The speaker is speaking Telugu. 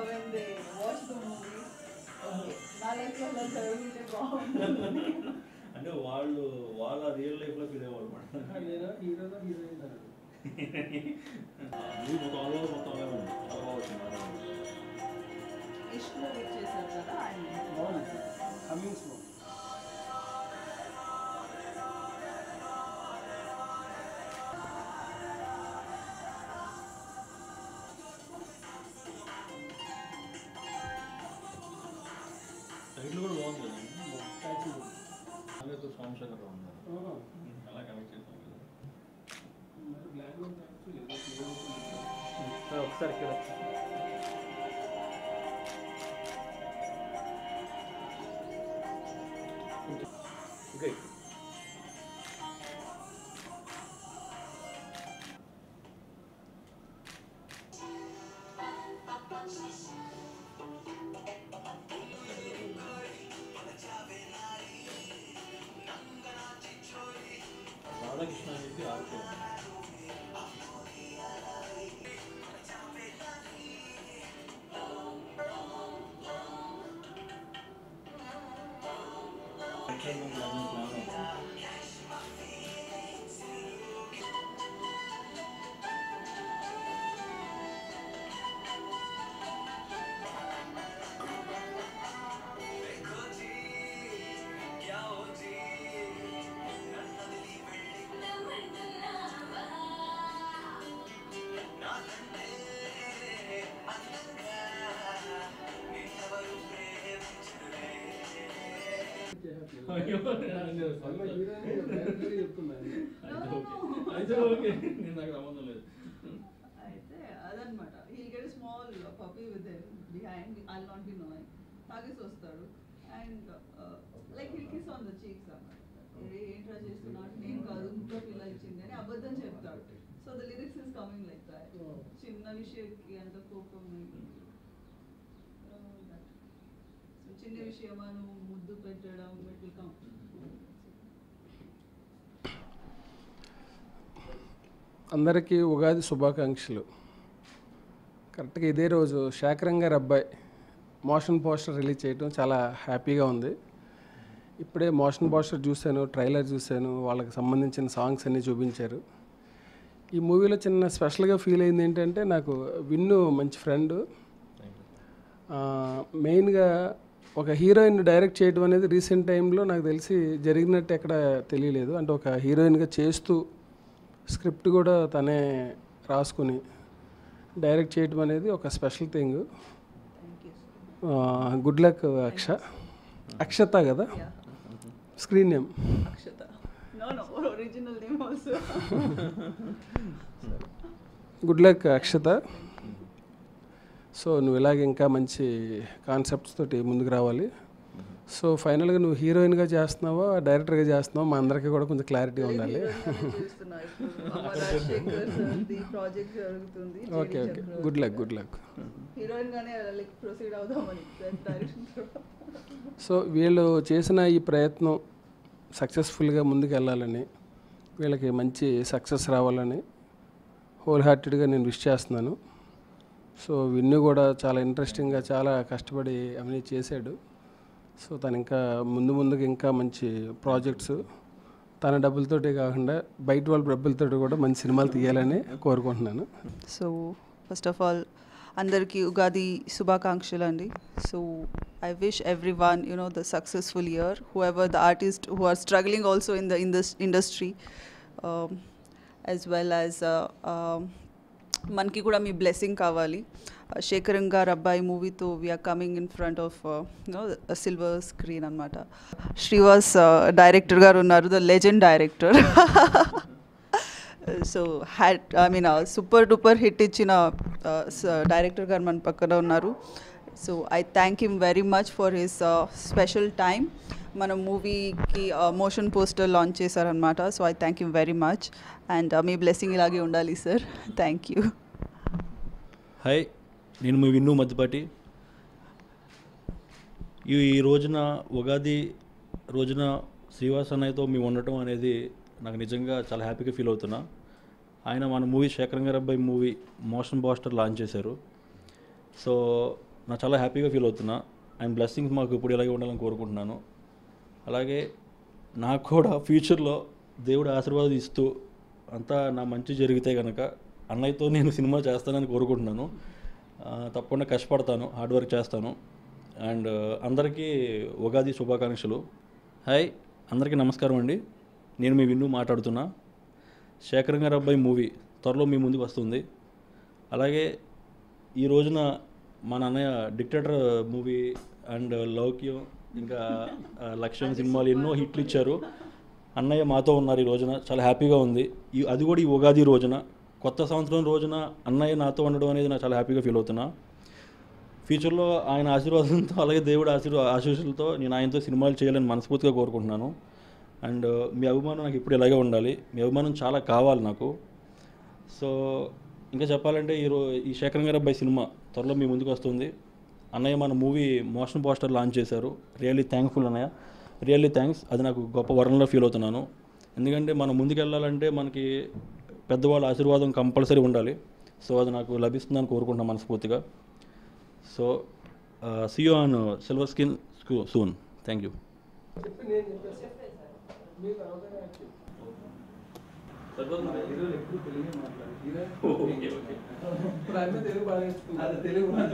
When they watch the movie, నా లైఫ్లో అలా జరుగుతుంటే బాగుంటుంది అంటే వాళ్ళ రియల్ లైఫ్లో ఫీల్ అయ్యేవాళ్ళు లేదా హీరోగా హీరోయిన్ మొత్తం అలాగే ఉంది చాలా బాగా ఇష్టంలో వర్క్ చేశారు కదా ఆయన బాగుంది కమింగ్స్ టైటిల్ కూడా బాగుంది కదండి అలాగే సోమశేఖర్ ఉన్నారు అలా కనెక్ట్ చేస్తాం కదా ఒకసారి ఇక్కడ ఇంకా రాధాకృష్ణ అని చెప్పి ఆర్కే అయితే ఓకే నేను నాకు సంబంధం లేదు అయితే అదనమాట heal get small puppy with behind I'll not be knowing తాగేసి వస్తాడు and like hill kiss on the cheeks అన్నమాట ఏంట్రా చేస్తున్నాడు నేను కాదు ఇంట్లో పిల్ల ఇచ్చింది అని అబద్ధం చెప్తాడు so the lyrics is coming like that చిన్న విషయంకి అంత కోపం చిన్న విషయమా నువ్వు ముద్దు పెట్టడం ఇట్ విల్ కమ్. అందరికీ ఉగాది శుభాకాంక్షలు. కరెక్ట్గా ఇదే రోజు శేఖరం గారి అబ్బాయి మోషన్ పోస్టర్ రిలీజ్ చేయడం చాలా హ్యాపీగా ఉంది. ఇప్పుడే మోషన్ పోస్టర్ చూశాను, ట్రైలర్ చూశాను, వాళ్ళకి సంబంధించిన సాంగ్స్ అన్నీ చూపించారు. ఈ మూవీలో చిన్న స్పెషల్గా ఫీల్ అయింది ఏంటంటే, నాకు విన్ను మంచి ఫ్రెండ్. మెయిన్గా ఒక హీరోయిన్ డైరెక్ట్ చేయడం అనేది రీసెంట్ టైంలో నాకు తెలిసి జరిగినట్టు ఎక్కడ తెలియలేదు. అంటే ఒక హీరోయిన్గా చేస్తూ స్క్రిప్ట్ కూడా తనే రాసుకుని డైరెక్ట్ చేయడం అనేది ఒక special thing. Good luck Akshata కదా screen name. Good luck Akshata. So నువ్వు ఇలాగ ఇంకా మంచి కాన్సెప్ట్స్ తోటి ముందుకు రావాలి. సో ఫైనల్గా నువ్వు హీరోయిన్గా చేస్తున్నావా డైరెక్టర్గా చేస్తున్నావా మా అందరికీ కూడా కొంచెం క్లారిటీ ఉండాలి. Okay okay good luck good luck. So వీళ్ళు చేసిన ఈ ప్రయత్నం సక్సెస్ఫుల్గా ముందుకు వెళ్ళాలని, వీళ్ళకి మంచి సక్సెస్ రావాలని హోల్ హార్టెడ్గా నేను విష్ చేస్తున్నాను. సో విన్ను కూడా చాలా ఇంట్రెస్టింగ్గా చాలా కష్టపడి అవన్నీ చేశాడు. సో తను ఇంకా ముందుకు ఇంకా మంచి ప్రాజెక్ట్స్ తన డబ్బులతోటే కాకుండా బయట వాళ్ళ డబ్బులతో కూడా మంచి సినిమాలు తీయాలని కోరుకుంటున్నాను. సో ఫస్ట్ ఆఫ్ ఆల్ అందరికీ ఉగాది శుభాకాంక్షలు అండి. So I wish every one the successful year, whoever the artists who are struggling also in this industry, as well as మనకి కూడా మీ బ్లెస్సింగ్ కావాలి. శేఖరం గారు అబ్బాయి మూవీతో we are coming in front of silver screen అనమాట. శ్రీవాస్ డైరెక్టర్ గారు ఉన్నారు, the legend director. So super duper hit ఇచ్చిన డైరెక్టర్ గారు మన పక్కన ఉన్నారు. So I thank him very much for his special time. మన మూవీకి మోషన్ పోస్టర్ లాంచ్ చేశారనమాట. So I thank him very much and మీ బ్లెస్సింగ్ ఇలాగే ఉండాలి సార్. Thank you. హాయ్, నేను మీ విన్ను మధ్యపాటి. ఈ రోజున ఉగాది రోజున శ్రీవాస్ అన్నయ్యతో మేము ఉండటం అనేది నాకు నిజంగా చాలా హ్యాపీగా ఫీల్ అవుతున్నా. ఆయన మన మూవీ శేఖరంగారబ్బాయి మూవీ మోషన్ పోస్టర్ లాంచ్ చేశారు. సో నాకు చాలా హ్యాపీగా ఫీల్ అవుతున్నా. ఆయన బ్లెస్సింగ్స్ మాకు ఇప్పుడు ఇలాగే ఉండాలని కోరుకుంటున్నాను. అలాగే నాకు కూడా ఫ్యూచర్లో దేవుడు ఆశీర్వాదం ఇస్తూ అంతా నా మంచి జరిగితే కనుక అన్నయ్యతో నేను సినిమా చేస్తానని కోరుకుంటున్నాను. తప్పకుండా కష్టపడతాను, హార్డ్ వర్క్ చేస్తాను. అండ్ అందరికీ ఉగాది శుభాకాంక్షలు. హాయ్, అందరికీ నమస్కారం అండి. నేను మీ విన్ను మాట్లాడుతున్నా. శేఖరంగారబ్బాయి మూవీ త్వరలో మీ ముందుకు వస్తుంది. అలాగే ఈ రోజున మన అన్నయ్య డిక్టేటర్ మూవీ అండ్ లౌక్యం ఇంకా లక్ష్యం సినిమాలు ఎన్నో హిట్లు ఇచ్చారు. అన్నయ్య మాతో ఉన్నారు ఈ రోజున. చాలా హ్యాపీగా ఉంది. అది కూడా ఈ ఉగాది రోజున, కొత్త సంవత్సరం రోజున అన్నయ్య నాతో ఉండడం అనేది నాకు చాలా హ్యాపీగా ఫీల్ అవుతున్నా. ఫ్యూచర్లో ఆయన ఆశీర్వాదంతో అలాగే దేవుడి ఆశీస్సులతో నేను ఆయనతో సినిమాలు చేయాలని మనస్ఫూర్తిగా కోరుకుంటున్నాను. అండ్ మీ అభిమానం నాకు ఇప్పుడు ఇలాగే ఉండాలి. మీ అభిమానం చాలా కావాలి నాకు. సో ఇంకా చెప్పాలంటే ఈ శేఖరంగారబ్బాయి సినిమా త్వరలో మీ ముందుకు వస్తుంది. అన్నయ్య మన మూవీ మోషన్ పోస్టర్ లాంచ్ చేశారు. రియల్లీ థ్యాంక్ఫుల్ అన్నయ్య, రియల్లీ థ్యాంక్స్. అది నాకు గొప్ప వరంలో ఫీల్ అవుతున్నాను. ఎందుకంటే మనం ముందుకు వెళ్ళాలంటే మనకి పెద్దవాళ్ళ ఆశీర్వాదం కంపల్సరీ ఉండాలి. సో అది నాకు లభిస్తుందని కోరుకుంటున్నాను మనస్ఫూర్తిగా. So see you on silver screen soon. Thank you. Telugu బాగా